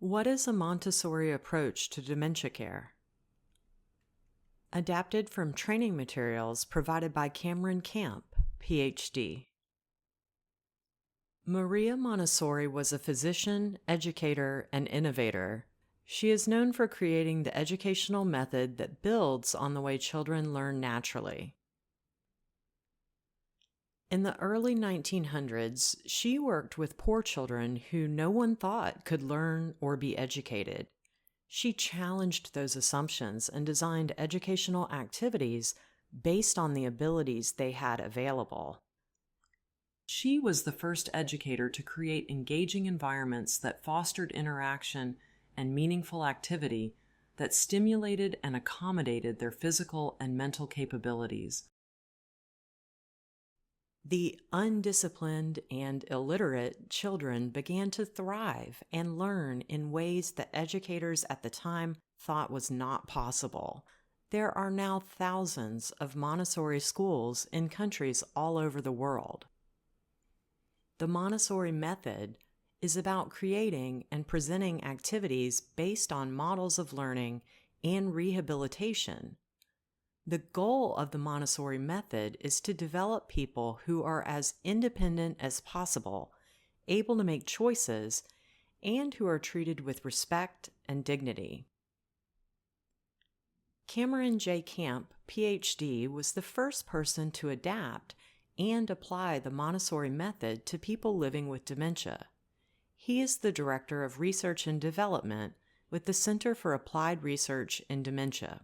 What is a Montessori approach to dementia care? Adapted from training materials provided by Cameron Camp, PhD. Maria Montessori was a physician, educator, and innovator. She is known for creating the educational method that builds on the way children learn naturally. In the early 1900s, she worked with poor children who no one thought could learn or be educated. She challenged those assumptions and designed educational activities based on the abilities they had available. She was the first educator to create engaging environments that fostered interaction and meaningful activity that stimulated and accommodated their physical and mental capabilities. The undisciplined and illiterate children began to thrive and learn in ways that educators at the time thought was not possible. There are now thousands of Montessori schools in countries all over the world. The Montessori Method is about creating and presenting activities based on models of learning and rehabilitation. The goal of the Montessori Method is to develop people who are as independent as possible, able to make choices, and who are treated with respect and dignity. Cameron J. Camp, PhD, was the first person to adapt and apply the Montessori Method to people living with dementia. He is the Director of Research and Development with the Center for Applied Research in Dementia.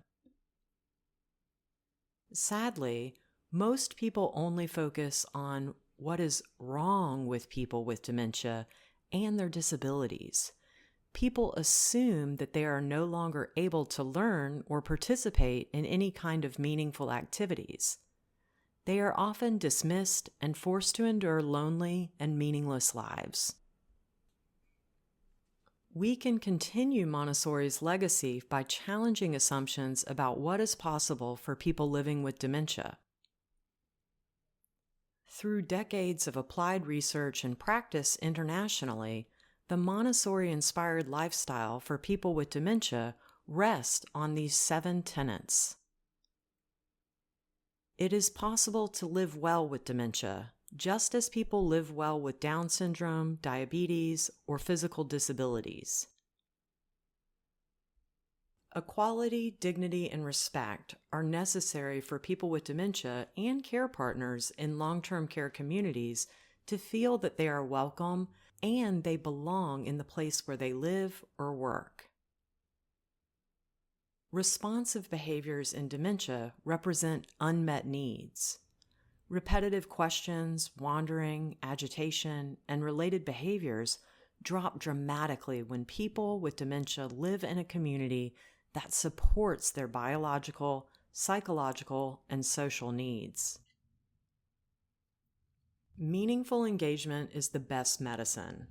Sadly, most people only focus on what is wrong with people with dementia and their disabilities. People assume that they are no longer able to learn or participate in any kind of meaningful activities. They are often dismissed and forced to endure lonely and meaningless lives. We can continue Montessori's legacy by challenging assumptions about what is possible for people living with dementia. Through decades of applied research and practice internationally, the Montessori-inspired lifestyle for people with dementia rests on these 7 tenets. It is possible to live well with dementia, just as people live well with Down syndrome, diabetes, or physical disabilities. Equality, dignity, and respect are necessary for people with dementia and care partners in long-term care communities to feel that they are welcome and they belong in the place where they live or work. Responsive behaviors in dementia represent unmet needs. Repetitive questions, wandering, agitation, and related behaviors drop dramatically when people with dementia live in a community that supports their biological, psychological, and social needs. Meaningful engagement is the best medicine.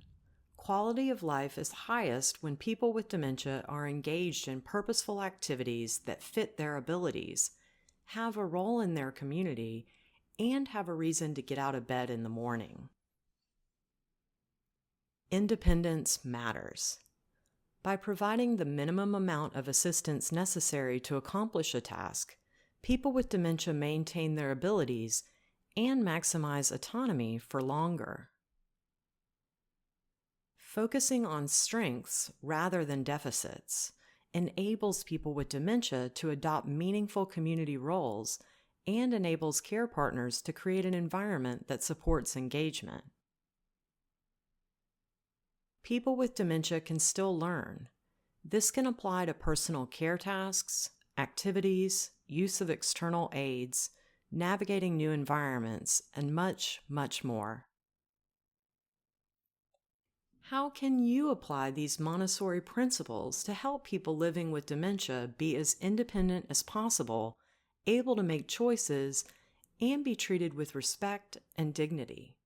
Quality of life is highest when people with dementia are engaged in purposeful activities that fit their abilities, have a role in their community, and have a reason to get out of bed in the morning. Independence matters. By providing the minimum amount of assistance necessary to accomplish a task, people with dementia maintain their abilities and maximize autonomy for longer. Focusing on strengths rather than deficits enables people with dementia to adopt meaningful community roles and enables care partners to create an environment that supports engagement. People with dementia can still learn. This can apply to personal care tasks, activities, use of external aids, navigating new environments, and much, much more. How can you apply these Montessori principles to help people living with dementia be as independent as possible, able to make choices, and be treated with respect and dignity?